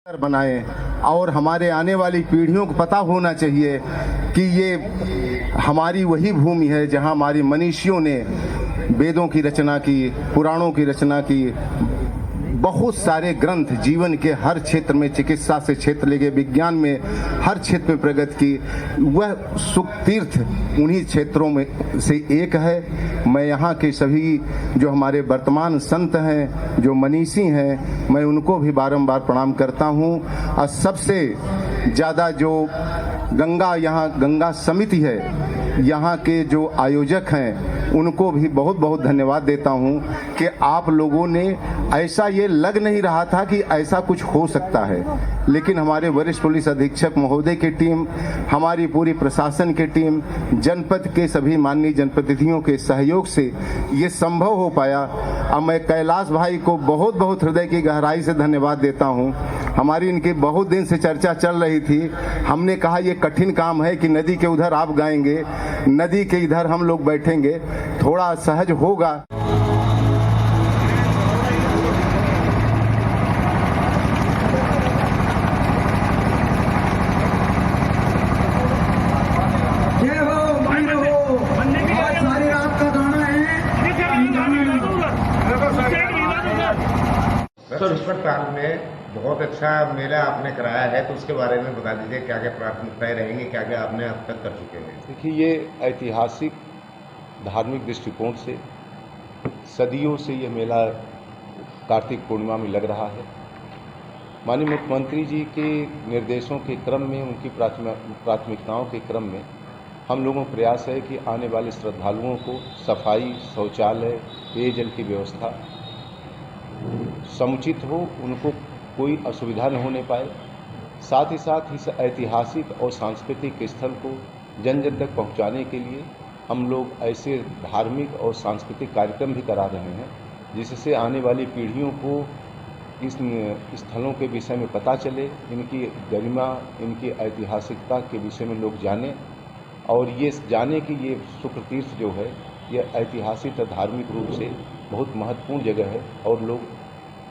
बनाएं और हमारे आने वाली पीढ़ियों को पता होना चाहिए कि ये हमारी वही भूमि है जहां हमारी मनीषियों ने वेदों की रचना की, पुराणों की रचना की, बहुत सारे ग्रंथ जीवन के हर क्षेत्र में, चिकित्सा से क्षेत्र लेके विज्ञान में हर क्षेत्र में प्रगति की। वह सुख तीर्थ उन्हीं क्षेत्रों में से एक है। मैं यहाँ के सभी जो हमारे वर्तमान संत हैं, जो मनीषी हैं, मैं उनको भी बारंबार प्रणाम करता हूँ। और सबसे ज़्यादा जो गंगा समिति है, यहाँ के जो आयोजक हैं, उनको भी बहुत बहुत धन्यवाद देता हूँ कि आप लोगों ने ऐसा ये लग नहीं रहा था कि ऐसा कुछ हो सकता है, लेकिन हमारे वरिष्ठ पुलिस अधीक्षक महोदय की टीम, हमारी पूरी प्रशासन की टीम, जनपद के सभी माननीय जनप्रतिनिधियों के सहयोग से ये संभव हो पाया। अब मैं कैलाश भाई को बहुत बहुत हृदय की गहराई से धन्यवाद देता हूँ। हमारी इनकी बहुत दिन से चर्चा चल रही थी। हमने कहा ये कठिन काम है कि नदी के उधर आप गाएंगे, नदी के इधर हम लोग बैठेंगे, थोड़ा सहज होगा। अस्पताल में बहुत अच्छा मेला आपने कराया है, तो उसके बारे में बता दीजिए, क्या क्या प्राथमिकताएं रहेंगी, क्या क्या आपने अब तक कर चुके हैं। देखिए, ये ऐतिहासिक धार्मिक दृष्टिकोण से सदियों से ये मेला कार्तिक पूर्णिमा में लग रहा है। माननीय मुख्यमंत्री जी के निर्देशों के क्रम में, उनकी प्राथमिकताओं के क्रम में हम लोगों का प्रयास है कि आने वाले श्रद्धालुओं को सफाई, शौचालय, पेयजल की व्यवस्था समुचित हो, उनको कोई असुविधा न होने पाए। साथ ही साथ इस ऐतिहासिक और सांस्कृतिक स्थल को जन जन तक पहुंचाने के लिए हम लोग ऐसे धार्मिक और सांस्कृतिक कार्यक्रम भी करा रहे हैं, जिससे आने वाली पीढ़ियों को इस स्थलों के विषय में पता चले, इनकी गरिमा, इनकी ऐतिहासिकता के विषय में लोग जानें, और ये जाने कि ये शुक्र तीर्थ जो है ये ऐतिहासिक और धार्मिक रूप से बहुत महत्वपूर्ण जगह है, और लोग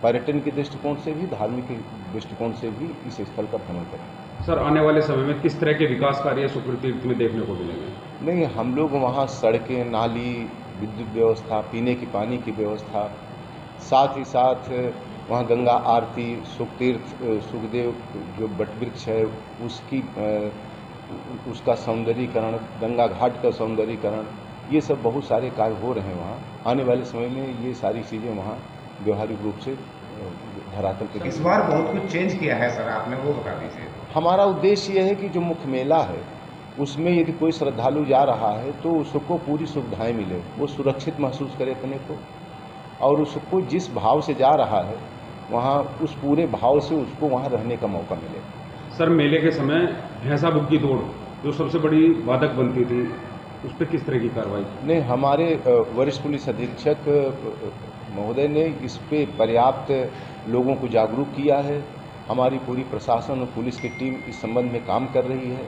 पर्यटन के दृष्टिकोण से भी, धार्मिक दृष्टिकोण से भी इस स्थल का भ्रमण करें। सर, आने वाले समय में किस तरह के विकास कार्य शुक्र तीर्थ में देखने को मिलेंगे? नहीं, हम लोग वहाँ सड़कें, नाली, विद्युत व्यवस्था, पीने की पानी की व्यवस्था, साथ ही साथ वहाँ गंगा आरती, सुखदेव जो बट वृक्ष है उसका सौंदर्यीकरण, गंगा घाट का सौंदर्यीकरण, ये सब बहुत सारे कार्य हो रहे हैं वहाँ। आने वाले समय में ये सारी चीज़ें वहाँ व्यवहारिक रूप से धरातल पर। इस बार बहुत कुछ चेंज किया है सर, आपने वो बता दीजिए। हमारा उद्देश्य ये है कि जो मुख्य मेला है उसमें यदि कोई श्रद्धालु जा रहा है तो उसको पूरी सुविधाएं मिले, वो सुरक्षित महसूस करे अपने को, और उसको जिस भाव से जा रहा है वहाँ उस पूरे भाव से उसको वहाँ रहने का मौका मिले। सर, मेले के समय भैंसा बुक की दौड़ जो सबसे बड़ी बाधक बनती थी, उस पर किस तरह की कार्रवाई? नहीं, हमारे वरिष्ठ पुलिस अधीक्षक महोदय ने इस पे पर्याप्त लोगों को जागरूक किया है। हमारी पूरी प्रशासन और पुलिस की टीम इस संबंध में काम कर रही है।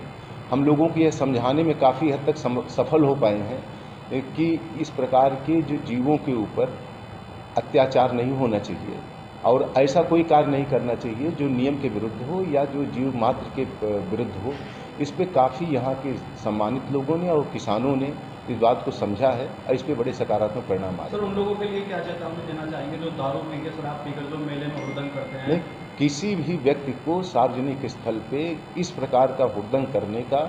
हम लोगों को यह समझाने में काफ़ी हद तक सफल हो पाए हैं कि इस प्रकार के जो जीवों के ऊपर अत्याचार नहीं होना चाहिए, और ऐसा कोई कार्य नहीं करना चाहिए जो नियम के विरुद्ध हो या जो जीव मात्र के विरुद्ध हो। इस पे काफ़ी यहाँ के सम्मानित लोगों ने और किसानों ने इस बात को समझा है, और इस पे बड़े सकारात्मक परिणाम आए। सर, उन लोगों के लिए क्या चेतावनी देना चाहेंगे जो दारू पी के, शराब पीकर जो मेले में हुड़दंग करते हैं? नहीं, किसी भी व्यक्ति को सार्वजनिक स्थल पे इस प्रकार का हुड़दंग करने का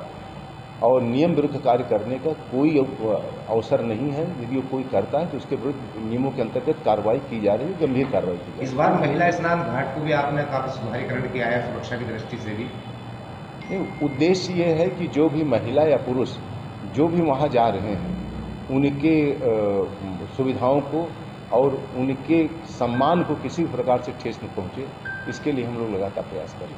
और नियम विरुद्ध कार्य करने का कोई अवसर नहीं है। यदि वो कोई करता है तो उसके विरुद्ध नियमों के अंतर्गत कार्रवाई की जा रही है, गंभीर कार्रवाई की जा रही है। इस बार महिला स्नान घाट को भी आपने काफ़ी सुधारीकरण किया है सुरक्षा की दृष्टि से भी। नहीं, उद्देश्य ये है कि जो भी महिला या पुरुष जो भी वहाँ जा रहे हैं उनके सुविधाओं को और उनके सम्मान को किसी भी प्रकार से ठेस न पहुँचे, इसके लिए हम लोग लगातार प्रयास करें।